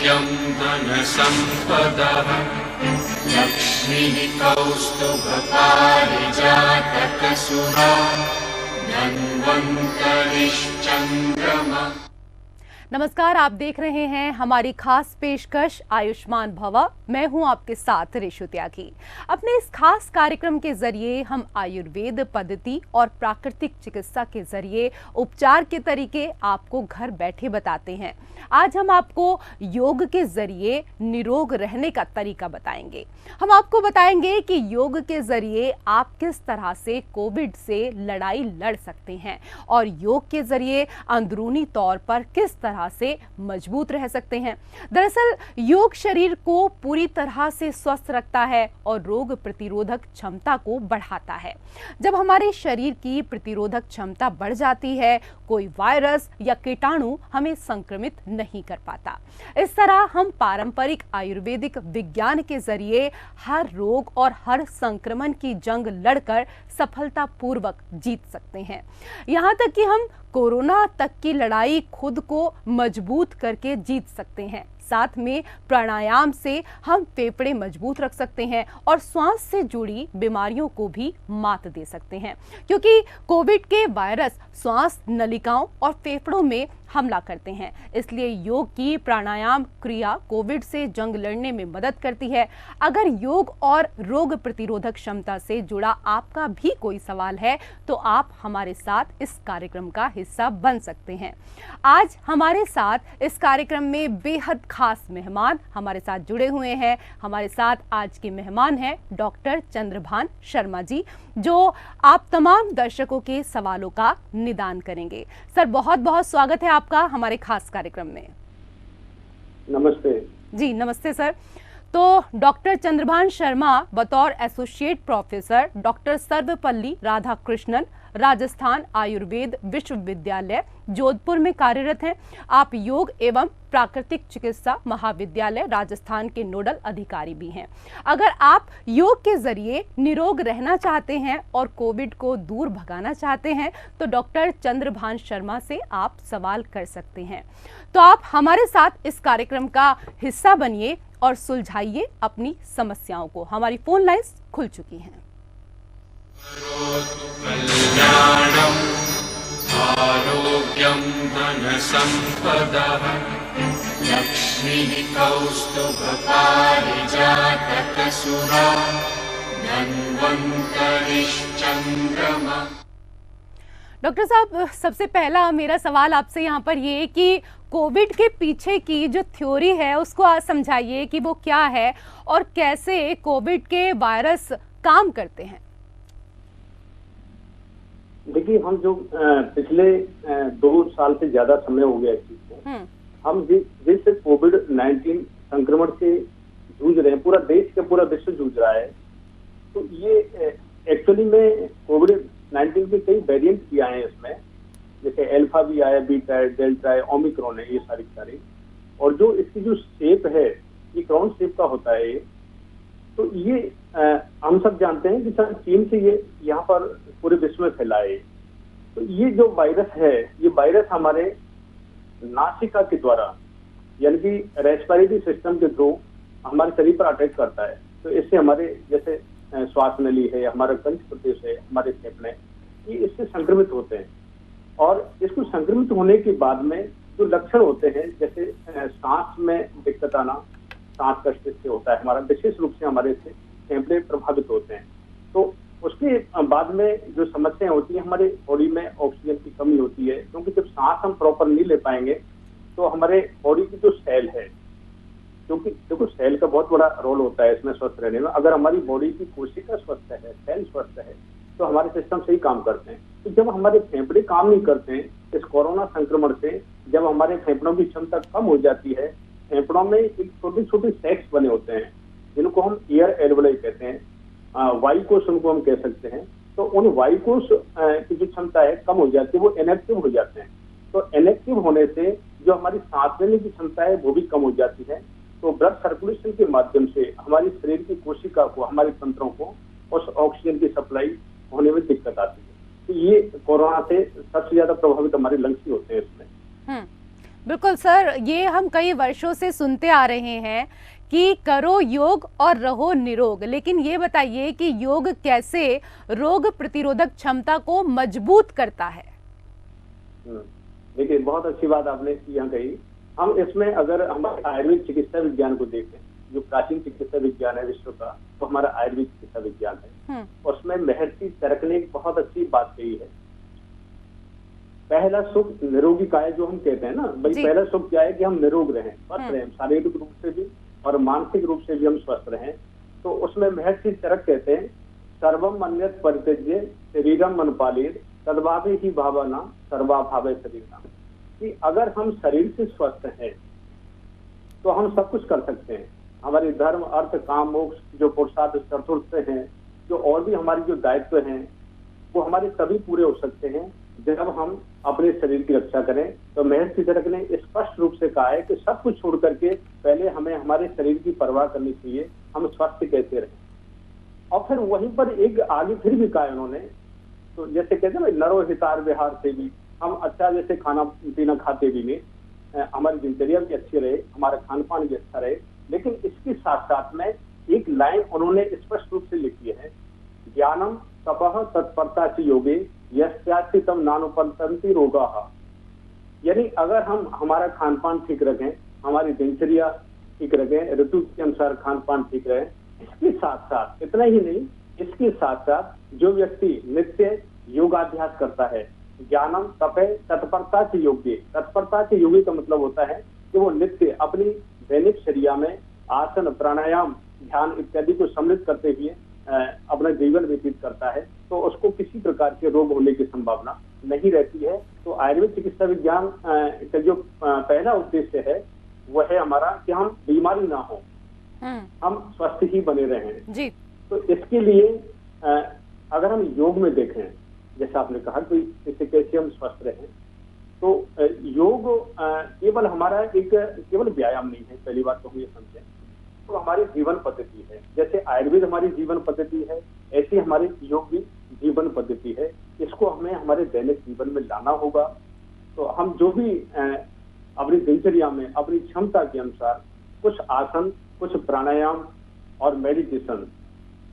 आरोग्यं धनसम्पदः लक्ष्मीः कौस्तुभपारिजातकसुधा धन्वन्तरिश्चन्द्रमा। नमस्कार, आप देख रहे हैं हमारी खास पेशकश आयुष्मान भव। मैं हूं आपके साथ रेशु त्यागी। अपने इस खास कार्यक्रम के जरिए हम आयुर्वेद पद्धति और प्राकृतिक चिकित्सा के जरिए उपचार के तरीके आपको घर बैठे बताते हैं। आज हम आपको योग के जरिए निरोग रहने का तरीका बताएंगे। हम आपको बताएंगे कि योग के जरिए आप किस तरह से कोविड से लड़ाई लड़ सकते हैं और योग के जरिए अंदरूनी तौर पर किस तरह से मजबूत रह सकते हैं। दरअसल योग शरीर को पूरी तरह से स्वस्थ रखता है और रोग प्रतिरोधक क्षमता को बढ़ाता है। जब हमारे शरीर की प्रतिरोधक क्षमता बढ़ जाती है, कोई वायरस या कीटाणु हमें संक्रमित नहीं कर पाता। इस तरह हम पारंपरिक आयुर्वेदिक विज्ञान के जरिए हर रोग और हर संक्रमण की जंग लड़कर सफलतापूर्वक जीत सकते हैं। यहाँ तक कि हम कोरोना तक की लड़ाई खुद को मजबूत करके जीत सकते हैं। साथ में प्राणायाम से हम फेफड़े मजबूत रख सकते हैं और श्वास से जुड़ी बीमारियों को भी मात दे सकते हैं, क्योंकि कोविड के वायरस श्वास नलिकाओं और फेफड़ों में हमला करते हैं। इसलिए योग की प्राणायाम क्रिया कोविड से जंग लड़ने में मदद करती है। अगर योग और रोग प्रतिरोधक क्षमता से जुड़ा आपका भी कोई सवाल है तो आप हमारे साथ इस कार्यक्रम का हिस्सा बन सकते हैं। आज हमारे साथ इस कार्यक्रम में बेहद खास मेहमान हमारे साथ जुड़े हुए हैं। हमारे साथ आज के मेहमान हैं डॉक्टर चंद्रभान शर्मा जी, जो आप तमाम दर्शकों के सवालों का निदान करेंगे। सर, बहुत बहुत स्वागत है आपका हमारे खास कार्यक्रम में। नमस्ते जी, नमस्ते सर। तो डॉक्टर चंद्रभान शर्मा बतौर associate professor doctor Sarvepalli Radhakrishnan Rajasthan Ayurveda विश्वविद्यालय जोधपुर में कार्यरत हैं। आप योग एवं प्राकृतिक चिकित्सा महाविद्यालय राजस्थान के नोडल अधिकारी भी हैं। अगर आप योग के जरिए निरोग रहना चाहते हैं और कोविड को दूर भगाना चाहते हैं तो डॉक्टर चंद्रभान शर्मा से आप सवाल कर सकते हैं। तो आप हमारे साथ इस कार्यक्रम का हिस्सा बनिए और सुलझाइए अपनी समस्याओं को। हमारी फोन लाइन्स खुल चुकी हैं। कल्याणम् आरोग्यं धनसम्पदः लक्ष्मीः कौस्तुभपारिजातकसुधा धन्वन्तरिश्चन्द्रमा। डॉक्टर साहब, सबसे पहला मेरा सवाल आपसे यहाँ पर ये कि कोविड के पीछे की जो थ्योरी है उसको आज समझाइए कि वो क्या है और कैसे कोविड के वायरस काम करते हैं। देखिए, हम जो पिछले 2 साल से ज्यादा समय हो गया इस चीज को, हम जिस कोविड-19 संक्रमण से जूझ रहे हैं, पूरा देश का पूरा विश्व जूझ रहा है। तो ये एक्चुअली में कोविड-19 के कई वेरिएंट भी आए हैं इसमें, जैसे अल्फा भी आया, बीटा है, डेल्टा है, ओमिक्रॉन है, ये सारी। और जो इसकी जो शेप है ये क्राउन शेप का होता है। तो ये हम सब जानते हैं कि सर चीन से ये यहाँ पर पूरे विश्व में फैला है। तो ये जो वायरस है, ये वायरस हमारे नासिका के द्वारा यानी कि रेस्पिरेटरी सिस्टम के थ्रू हमारे शरीर पर अटैक करता है। तो इससे हमारे जैसे श्वास नली है, हमारा कंठ प्रदेश है, हमारे फेफड़े, ये इससे संक्रमित होते हैं। और इसको संक्रमित होने के बाद में जो लक्षण होते हैं, जैसे सांस में दिक्कत आना, सांस कष्ट से होता है हमारा, विशेष रूप से हमारे से फेफड़े प्रभावित होते हैं। तो उसके बाद में जो समस्याएं होती है, हमारे बॉडी में ऑक्सीजन की कमी होती है, क्योंकि जब सांस हम प्रॉपर नहीं ले पाएंगे तो हमारे बॉडी की जो सेल है, क्योंकि देखो सेल का बहुत बड़ा रोल होता है इसमें स्वस्थ रहने में। अगर हमारी बॉडी की कोशिका स्वस्थ है, सेल स्वस्थ है, तो हमारे सिस्टम सही काम करते हैं। तो जब हमारे फेफड़े काम नहीं करते हैं इस कोरोना संक्रमण से, जब हमारे फेफड़ों की क्षमता कम हो जाती है, फेफड़ों में एक छोटे छोटे सैक्स बने होते हैं जिनको हम एयर एल्वेलाई कहते हैं, वायुकोश उनको हम कह सकते हैं। तो उन वायुकोश की जो क्षमता है कम हो जाती है, वो इनएक्टिव हो जाते हैं। तो इनएक्टिव होने से जो हमारी सांस लेने की क्षमता है वो भी कम हो जाती है। तो ब्लड सर्कुलेशन के माध्यम से हमारी शरीर की कोशिका को, हमारे तंत्रों को उस ऑक्सीजन की सप्लाई होने में दिक्कत आती है। तो ये कोरोना से सबसे ज्यादा प्रभावित हमारे लंग्स ही होते हैं इसमें। बिल्कुल सर, ये हम कई वर्षों से सुनते आ रहे हैं कि करो योग और रहो निरोग, लेकिन ये बताइए कि योग कैसे रोग प्रतिरोधक क्षमता को मजबूत करता है? देखिए, बहुत अच्छी बात आपने यहाँ कही। हम इसमें अगर हमारे आयुर्वेद चिकित्सा विज्ञान को देखें, जो प्राचीन चिकित्सा विज्ञान है विश्व का, तो हमारा आयुर्वेद चिकित्सा विज्ञान है। उसमें महर्षि चरक ने एक बहुत अच्छी बात कही है, पहला सुख निरोगी काया, जो हम कहते हैं ना भाई, पहला सुख क्या है कि हम निरोग रहें, स्वस्थ रहें, शारीरिक रूप से भी और मानसिक रूप से भी हम स्वस्थ रहें। तो उसमें महर्षि चरक कहते हैं, सर्वम अन्यत परित्यज्य शरीरम मनपालित तद्भावे ही भावना सर्वाभावे शरीरम, कि अगर हम शरीर से स्वस्थ हैं तो हम सब कुछ कर सकते हैं। हमारे धर्म अर्थ काम मोक्ष जो पुरुषार्थ चतुर्थ हैं, जो और भी हमारी जो दायित्व हैं, वो हमारे तभी पूरे हो सकते हैं जब हम अपने शरीर की रक्षा करें। तो महर्षि चरक ने स्पष्ट रूप से कहा है कि सब कुछ छोड़ करके पहले हमें हमारे शरीर की परवाह करनी चाहिए, हम स्वस्थ कैसे रहें। और फिर वहीं पर एक आगे फिर भी कहा उन्होंने, तो जैसे कहते हैं ना, नरो हितार विहार से भी हम अच्छा जैसे खाना पीना खाते भी नहीं, हमारी दिनचर्या भी अच्छी रहे, हमारा खान पान भी अच्छा रहे। लेकिन इसके साथ साथ में एक लाइन उन्होंने स्पष्ट रूप से लिखी है, ज्ञानम तपः तत्परता से योगे यस्याचितम नानुपंतंति रोगाः। यानी अगर हम हमारा खान पान ठीक रखें, हमारी दिनचर्या ठीक रखें, ऋतु के अनुसार खान पान ठीक रहे, इसके साथ साथ, इतना ही नहीं, इसके साथ साथ जो व्यक्ति नित्य योगाभ्यास करता है, ज्ञानम तपे तत्परता से योग्य, तत्परता से योगी का मतलब होता है कि वो नित्य अपनी दैनिक चर्या में आसन प्राणायाम ध्यान इत्यादि को सम्मिलित करते हुए अपना जीवन व्यतीत करता है, तो उसको किसी प्रकार के रोग होने की संभावना नहीं रहती है। तो आयुर्वेद चिकित्सा विज्ञान का जो पहला उद्देश्य है वह है हमारा कि हम बीमारी ना हो, हम स्वस्थ ही बने रहें जी। तो इसके लिए अगर हम योग में देखें, जैसा आपने कहा कि इससे कैसे हम स्वस्थ रहें, तो योग केवल हमारा एक केवल व्यायाम नहीं है, पहली बात तो हम ये समझें, तो हमारी जीवन पद्धति है। जैसे आयुर्वेद हमारी जीवन पद्धति है, ऐसी हमारी योग भी जीवन पद्धति है। इसको हमें हमारे दैनिक जीवन में लाना होगा। तो हम जो भी अपनी दिनचर्या में अपनी क्षमता के अनुसार कुछ आसन, कुछ प्राणायाम और मेडिटेशन,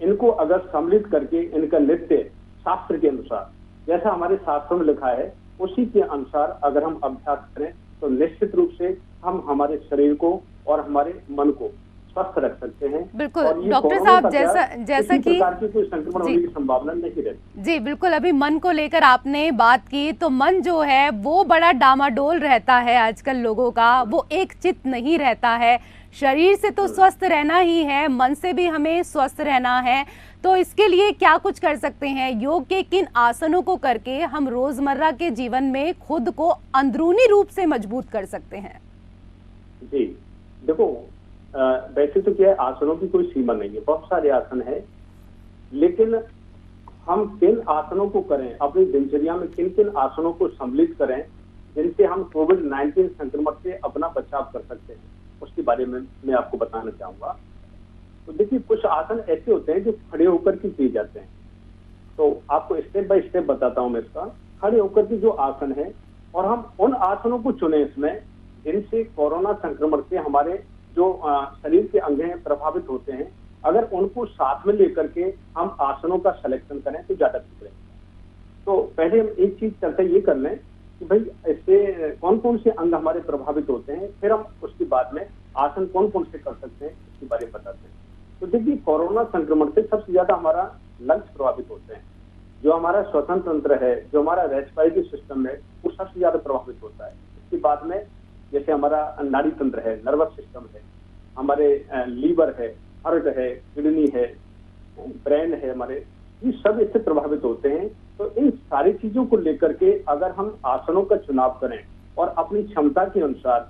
इनको अगर सम्मिलित करके इनका नित्य शास्त्र के अनुसार, जैसा हमारे शास्त्रों में लिखा है उसी के अनुसार अगर हम अभ्यास करें, तो निश्चित रूप से हम हमारे शरीर को और हमारे मन को स्वस्थ रख सकते हैं। बिल्कुल डॉक्टर साहब, जैसा कि कोई संक्रमण होने की संभावना नहीं रहती। जी बिल्कुल, अभी मन को लेकर आपने बात की, तो मन जो है वो बड़ा डामाडोल रहता है आजकल लोगों का, वो एक चित्त नहीं रहता है। शरीर से तो स्वस्थ रहना ही है, मन से भी हमें स्वस्थ रहना है। तो इसके लिए क्या कुछ कर सकते हैं? योग के किन आसनों को करके हम रोजमर्रा के जीवन में खुद को अंदरूनी रूप से मजबूत कर सकते हैं? जी देखो, वैसे तो क्या है, आसनों की कोई सीमा नहीं है, बहुत सारे आसन है, लेकिन हम किन आसनों को करें, अपनी दिनचर्या में किन किन आसनों को सम्मिलित करें जिनसे हम कोविड-19 संक्रमण से अपना बचाव कर सकते हैं, उसके बारे में मैं आपको बताना चाहूंगा। तो देखिए, कुछ आसन ऐसे होते हैं जो खड़े होकर के किए जाते हैं, तो आपको स्टेप बाय स्टेप बताता हूं मैं इसका। खड़े होकर के जो आसन है, और हम उन आसनों को चुने इसमें जिनसे कोरोना संक्रमण से हमारे जो शरीर के अंग हैं प्रभावित होते हैं, अगर उनको साथ में लेकर के हम आसनों का सिलेक्शन करें तो ज्यादा ठीक रहेगा। तो पहले हम एक चीज चर्चा ये कर लें कि भाई इससे कौन कौन से अंग हमारे प्रभावित होते हैं, फिर हम उसके बाद में आसन कौन कौन से कर सकते हैं इसके बारे में बताते हैं। तो देखिए, कोरोना संक्रमण से सबसे ज्यादा हमारा लंग्स प्रभावित होते हैं, जो हमारा श्वसन तंत्र है, जो हमारा रेस्पिरेटरी सिस्टम है, वो सबसे ज्यादा प्रभावित होता है। इसके बाद में जैसे हमारा नाड़ी तंत्र है, नर्वस सिस्टम है, हमारे लीवर है, हार्ट है, किडनी है, ब्रेन है, हमारे ये सब इससे प्रभावित होते हैं। तो इन सारी चीजों को लेकर के अगर हम आसनों का चुनाव करें और अपनी क्षमता के अनुसार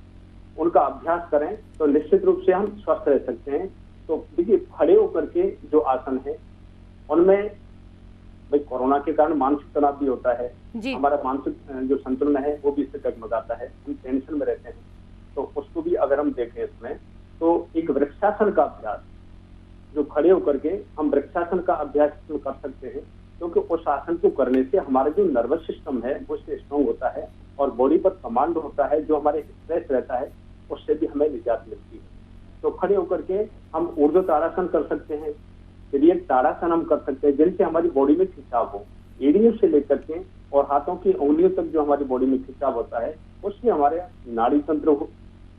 उनका अभ्यास करें, तो निश्चित रूप से हम स्वस्थ रह सकते हैं। तो देखिए, खड़े होकर के जो आसन है उनमें भाई कोरोना के कारण मानसिक तनाव भी होता है, हमारा मानसिक जो संतुलन है वो भी इससे डगमगाता है, हम टेंशन में रहते हैं, तो उसको भी अगर हम देखें इसमें, तो एक वृक्षासन का अभ्यास, जो खड़े होकर के हम वृक्षासन का अभ्यास कर सकते हैं, क्योंकि उस आसन को करने से हमारा जो नर्वस सिस्टम है वो इससे स्ट्रॉन्ग होता है और बॉडी पर कमांड होता है, जो हमारे स्ट्रेस रहता है उससे भी हमें निजात मिलती है। तो खड़े होकर के हम ऊर्ध्व ताड़ासन कर सकते हैं, फिर एक ताड़ासन हम कर सकते हैं, जिनसे हमारी बॉडी में खिंचाव हो, एड़ियों से लेकर के और हाथों की उंगलियों तक जो हमारी बॉडी में खिंचाव होता है, उससे हमारे नाड़ी तंत्र हो,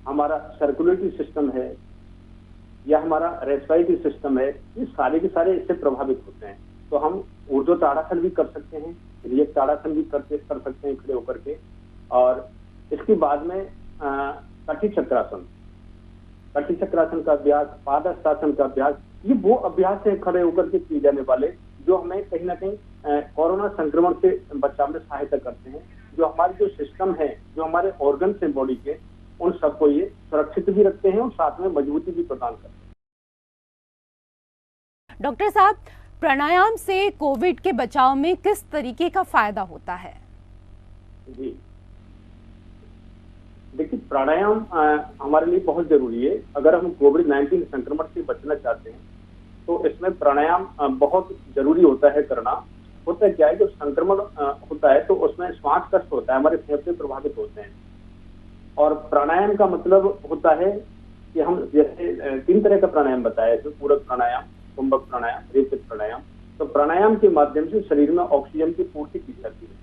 हमारा सर्कुलेटरी सिस्टम है या हमारा रेस्पिरेटरी सिस्टम है, ये सारे के सारे इससे प्रभावित होते हैं। तो हम ऊर्ध्व ताड़ासन भी कर सकते हैं, फिर एक ताड़ासन भी कर सकते हैं खड़े होकर के। और इसके बाद में कटी चक्रासन, कटी चक्रासन का अभ्यास, पादहस्तासन का अभ्यास, ये वो अभ्यास है खड़े होकर के किए जाने वाले, जो हमें कहीं ना कहीं कोरोना संक्रमण से बचाव में सहायता करते हैं। जो हमारे जो सिस्टम है, जो हमारे ऑर्गन है बॉडी के, उन सबको ये सुरक्षित भी रखते हैं और साथ में मजबूती भी प्रदान करते हैं। डॉक्टर साहब, प्राणायाम से कोविड के बचाव में किस तरीके का फायदा होता है? जी देखिए, प्राणायाम हमारे लिए बहुत जरूरी है। अगर हम कोविड-19 संक्रमण से बचना चाहते हैं तो इसमें प्राणायाम बहुत जरूरी होता है करना। होता क्या है, जो संक्रमण होता है तो उसमें श्वास कष्ट होता है, हमारे फेफड़े प्रभावित होते हैं। और प्राणायाम का मतलब होता है कि हम जैसे 3 तरह का प्राणायाम बताया है, पूरक प्राणायाम, कुंभक प्राणायाम, रेचक प्राणायाम। तो प्राणायाम के माध्यम से शरीर में ऑक्सीजन की पूर्ति की जाती है।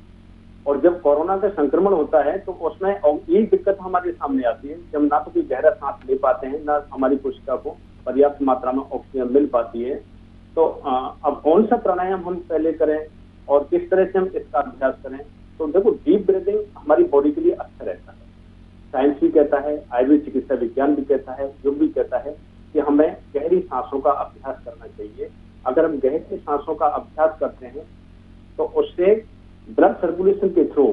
और जब कोरोना का संक्रमण होता है तो उसमें एक दिक्कत हमारे सामने आती है, जब ना तो कोई गहरा सांस ले पाते हैं, ना हमारी कोशिका को पर्याप्त मात्रा में ऑक्सीजन मिल पाती है। तो अब कौन सा प्राणायाम हम पहले करें और किस तरह से हम इसका अभ्यास करें? तो देखो, डीप ब्रीदिंग हमारी बॉडी के लिए अच्छा रहता है। साइंस भी कहता है, आयुर्वेद चिकित्सा विज्ञान भी कहता है, योग भी कहता है कि हमें गहरी सांसों का अभ्यास करना चाहिए। अगर हम गहरी सांसों का अभ्यास करते हैं तो उससे ब्लड सर्कुलेशन के थ्रू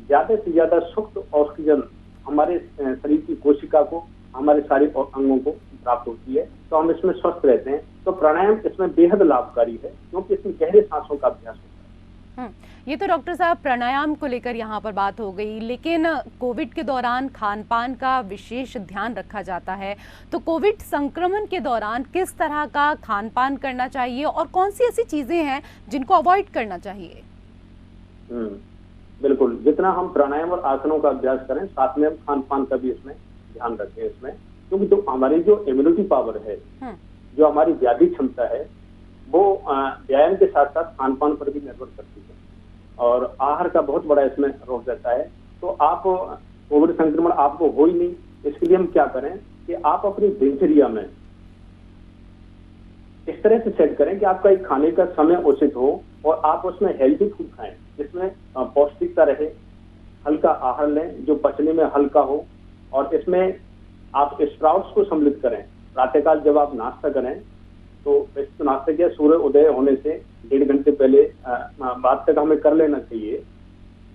ज्यादा से ज्यादा सूक्ष्म ऑक्सीजन हमारे शरीर की कोशिका को, हमारे सारे अंगों को प्राप्त होती है, तो हम इसमें स्वस्थ रहते हैं। तो प्राणायाम इसमें बेहद लाभकारी है, क्योंकि इसमें गहरे सांसों का अभ्यास होता है। ये तो डॉक्टर साहब प्राणायाम को लेकर यहाँ पर बात हो गई, लेकिन कोविड के दौरान खान पान का विशेष ध्यान रखा जाता है। तो कोविड संक्रमण के दौरान किस तरह का खान पान करना चाहिए और कौन सी ऐसी चीजें हैं जिनको अवॉइड करना चाहिए? बिल्कुल, जितना हम प्राणायाम और आसनों का अभ्यास करें, साथ में हम खान पान का भी इसमें ध्यान रखें इसमें, क्योंकि तो हमारी जो इम्यूनिटी पावर है, जो हमारी व्याधि क्षमता है, वो व्यायाम के साथ साथ खान पान पर भी निर्भर करती है और आहार का बहुत बड़ा इसमें रोल रहता है। तो आप कोविड संक्रमण आपको हो ही नहीं, इसके लिए हम क्या करें कि आप अपनी दिनचर्या में इस तरह से सेट करें कि आपका एक खाने का समय उचित हो और आप उसमें हेल्दी फूड खाएं, जिसमें पौष्टिकता रहे, हल्का आहार लें जो पचने में हल्का हो, और इसमें आप स्प्राउट्स को सम्मिलित करें। प्रातःकाल जब आप नाश्ता करें तो इस नाश्ते के सूर्य उदय होने से 1.5 घंटे पहले बाद तक हमें कर लेना चाहिए।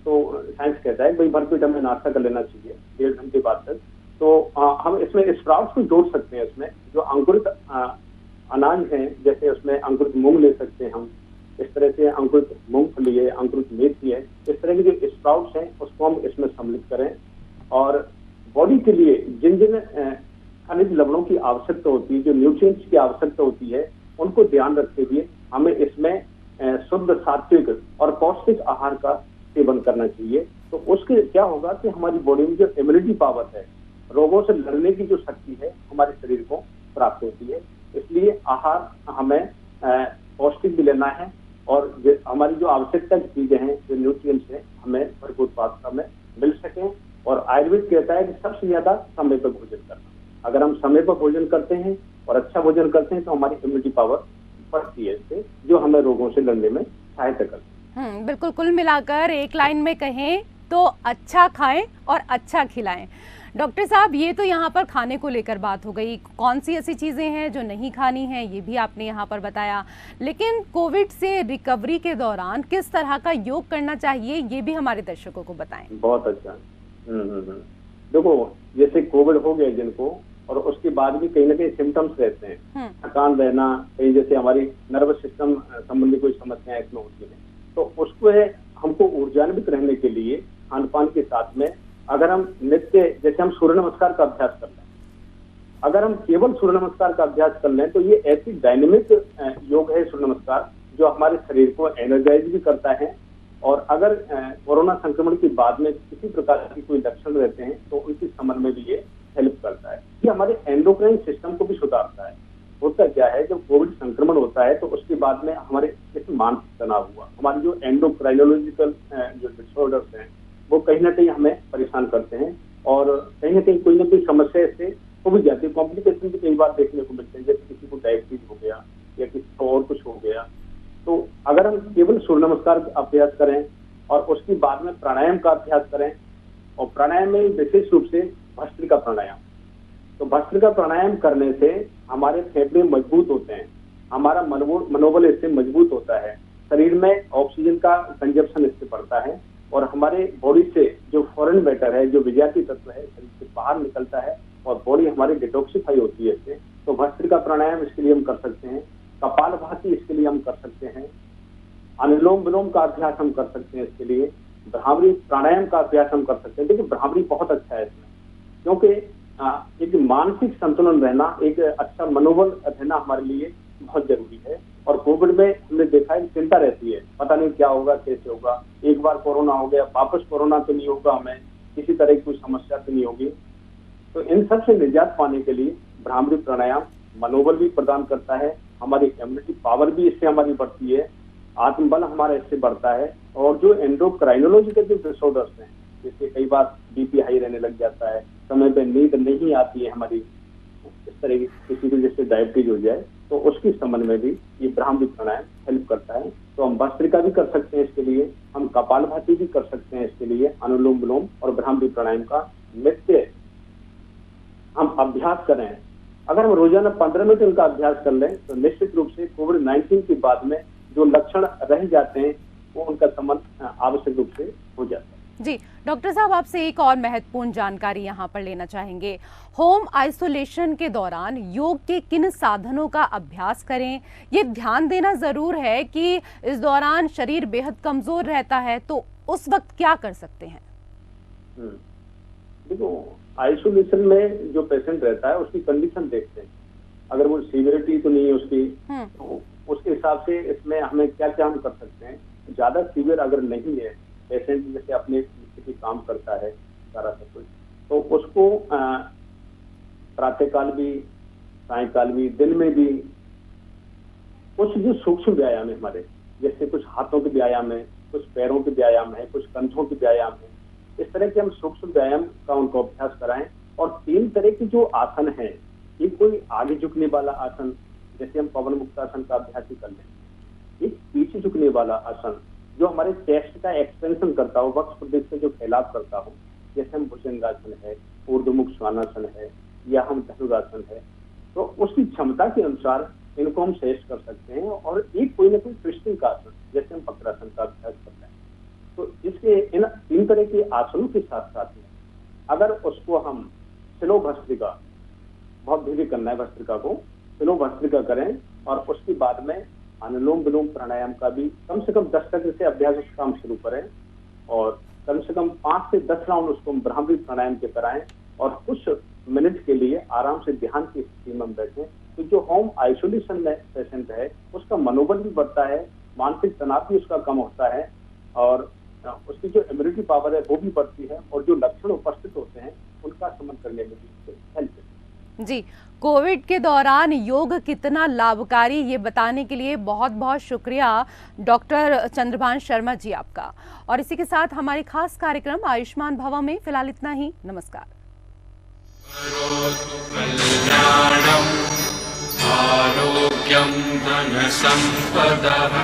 तो साइंस कहता है भाई भरपेट हमें नाश्ता कर लेना चाहिए 1.5 घंटे बाद तक। तो हम इसमें स्प्राउट्स को जोड़ सकते हैं। इसमें जो अंकुरित अनाज है, जैसे उसमें अंकुरित मूंग ले सकते हैं हम, इस तरह से अंकुरित मूंगफली है, अंकुरित मेथी है, इस तरह के जो स्प्राउट्स हैं उसको हम इसमें सम्मिलित करें। और बॉडी के लिए जिन जिन खनिज लवणों की आवश्यकता होती है, जो न्यूट्रिएंट्स की आवश्यकता होती है, उनको ध्यान रखते हुए हमें इसमें शुद्ध, सात्विक और पौष्टिक आहार का सेवन करना चाहिए। तो उसके क्या होगा कि हमारी बॉडी में जो इम्यूनिटी पावर है, रोगों से लड़ने की जो शक्ति है, हमारे शरीर को प्राप्त होती है। इसलिए आहार हमें पौष्टिक भी लेना है और हमारी जो आवश्यकता की चीजें हैं, जो न्यूट्रिएंट्स हैं, हमें भरपूर मात्रा में मिल सकें। और आयुर्वेद कहता है कि सबसे ज्यादा समय पर भोजन करना। अगर हम समय पर भोजन करते हैं और अच्छा भोजन करते हैं तो हमारी इम्यूनिटी पावर बढ़ती है, इससे जो हमें रोगों से लड़ने में सहायता करती है। बिल्कुल, कुल मिलाकर एक लाइन में कहें तो अच्छा खाएं और अच्छा खिलाएं। डॉक्टर साहब, ये तो यहाँ पर खाने को लेकर बात हो गई, कौन सी ऐसी चीज़ें हैं जो नहीं खानी है ये भी आपने यहाँ पर बताया, लेकिन कोविड से रिकवरी के दौरान किस तरह का योग करना चाहिए ये भी हमारे दर्शकों को बताएं। बहुत अच्छा। देखो, जैसे कोविड हो गया जिनको, और उसके बाद भी कहीं ना कहीं सिम्टम्स रहते हैं, थकान रहना, कहीं जैसे हमारी नर्वस सिस्टम संबंधी कोई समस्याएं इसमें होती है, तो उसको हमको ऊर्जान्वित रहने के लिए खान पान के साथ में अगर हम नित्य, जैसे हम सूर्य नमस्कार का अभ्यास कर लें, अगर हम केवल सूर्य नमस्कार का अभ्यास कर लें तो ये ऐसी डायनेमिक योग है सूर्य नमस्कार, जो हमारे शरीर को एनर्जाइज भी करता है और अगर कोरोना संक्रमण के बाद में किसी प्रकार के कोई लक्षण रहते हैं तो उनकी समन में भी ये हेल्प करता है। ये हमारे एंडोक्राइन सिस्टम को भी सुधारता है। होता क्या है, जब कोविड संक्रमण होता है तो उसके बाद में हमारे जैसे मानसिक तनाव हुआ, हमारी जो एंडोक्राइनोलॉजिकल जो डिसऑर्डर्स हैं वो कहीं ना कहीं हमें परेशान करते हैं और कहीं ना कोई समस्या इससे हो भी जाती है। कॉम्प्लिकेशन भी कई बार देखने को मिलते हैं, जैसे किसी को डायबिटीज हो गया या किसी को और कुछ हो गया। तो अगर हम केवल सूर्य नमस्कार का अभ्यास करें और उसके बाद में प्राणायाम का अभ्यास करें, और प्राणायाम में विशेष रूप से भस्त्रिका प्राणायाम, तो भस्त्रिका प्राणायाम करने से हमारे फेफड़े मजबूत होते हैं, हमारा मनोबल इससे मजबूत होता है, शरीर में ऑक्सीजन का कंजप्शन इससे बढ़ता है और हमारे बॉडी से जो फॉरेन मैटर है, जो विजातीय तत्व है, शरीर से बाहर निकलता है और बॉडी हमारी डिटॉक्सिफाई होती है इससे। तो भस्त्रिका प्राणायाम इसके लिए हम कर सकते हैं, कपालभाति इसके लिए हम कर सकते हैं, अनुलोम विलोम का अभ्यास हम कर सकते हैं इसके लिए, भ्रामरी प्राणायाम का अभ्यास हम कर सकते हैं। देखिए भ्रामरी बहुत अच्छा है इसमें, क्योंकि एक मानसिक संतुलन रहना, एक अच्छा मनोबल रहना हमारे लिए बहुत जरूरी है। और कोविड में हमने देखा है चिंता रहती है, पता नहीं क्या होगा, कैसे होगा, एक बार कोरोना हो गया वापस कोरोना तो नहीं होगा, हमें किसी तरह की कोई समस्या तो नहीं होगी। तो इन सब से निजात पाने के लिए भ्रामरी प्राणायाम मनोबल भी प्रदान करता है, हमारी इम्यूनिटी पावर भी इससे हमारी बढ़ती है, आत्मबल हमारा इससे बढ़ता है। और जो एंडोक्राइनोलॉजिकल जो डिसऑर्डर्स हैं, जैसे कई बार बीपी हाई रहने लग जाता है, समय पे नींद नहीं आती है हमारी, इस तरह की किसी को जैसे डायबिटीज हो जाए, तो उसकी समन में भी ये भ्रामरी प्राणायाम हेल्प करता है। तो हम भस्त्रिका भी कर सकते हैं इसके लिए, हम कपालभाति भी कर सकते हैं इसके लिए, अनुलोम विलोम और भ्रामरी प्राणायाम का नित्य हम अभ्यास करें। अगर हम रोजाना 15 मिनट इनका अभ्यास कर लें तो निश्चित रूप से कोविड-19 के बाद में जो लक्षण रह जाते हैं वो उनका समन आवश्यक रूप से हो जाता है। जी डॉक्टर साहब, आपसे एक और महत्वपूर्ण जानकारी यहाँ पर लेना चाहेंगे। होम आइसोलेशन के दौरान योग के किन साधनों का अभ्यास करें? ये ध्यान देना जरूर है कि इस दौरान शरीर बेहद कमजोर रहता है, तो उस वक्त क्या कर सकते हैं? देखो, आइसोलेशन में जो पेशेंट रहता है उसकी कंडीशन देखते हैं, अगर वो सीवियरिटी तो नहीं है उसकी, तो उसके हिसाब से इसमें हमें क्या क्या हम कर सकते हैं। ज्यादा सीवियर अगर नहीं है पेशेंट, जैसे अपने किसी काम करता है सारा सब कुछ, तो उसको प्रातःकाल भी, सायकाल भी, दिन में भी कुछ जो सूक्ष्म व्यायाम है हमारे, जैसे कुछ हाथों के व्यायाम है, कुछ पैरों के व्यायाम है, कुछ कंधों के व्यायाम है, इस तरह के हम सूक्ष्म व्यायाम का उनको अभ्यास कराएं। और 3 तरह की जो आसन है, एक कोई आगे झुकने वाला आसन, जैसे हम पवन मुक्तासन का अभ्यास ही कर लें, एक पीछे झुकने वाला आसन जो हमारे चेस्ट का एक्सपेंशन करता हो, वक्ष प्रदेश से जो फैलाव करता हो, जैसे हम भुजंगासन है, ऊर्ध्वमुख श्वानासन है या हम धनुरासन है, तो उसकी क्षमता के अनुसार इनको हम श्रेष्ठ कर सकते हैं। और एक कोई ना कोई ट्विस्टिंग का आसन, जैसे हम वक्रासन का अभ्यास करते हैं, तो इसके इन 3 तरह के आसनों के साथ साथ में अगर उसको हम स्लो भस्त्रिका, बहुत धीरे करना है भस्त्रिका को, स्लो भस्त्रिका करें और उसके बाद में अनुलोम विलोम प्राणायाम का भी कम से कम 10 तक से अभ्यास उसका हम शुरू करें और कम से कम 5 से 10 राउंड उसको भ्रामरी प्राणायाम के कराएं और कुछ मिनट के लिए आराम से ध्यान की स्थिति में हम बैठें। तो जो होम आइसोलेशन में पेशेंट है उसका मनोबल भी बढ़ता है, मानसिक तनाव भी उसका कम होता है और उसकी जो इम्यूनिटी पावर है वो भी बढ़ती है और जो लक्षण उपस्थित होते हैं उनका शमन करने में भी हेल्प है। जी, कोविड के दौरान योग कितना लाभकारी, ये बताने के लिए बहुत बहुत शुक्रिया डॉक्टर चंद्रभान शर्मा जी आपका। और इसी के साथ हमारे खास कार्यक्रम आयुष्मान भव में फिलहाल इतना ही। नमस्कार। कल्याणम् आरोग्यं धनसम्पदः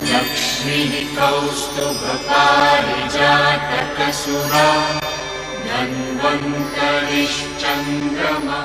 लक्ष्मीः कौस्तुभपारिजातकसुरा धन्वन्तरिश्चन्द्रमा।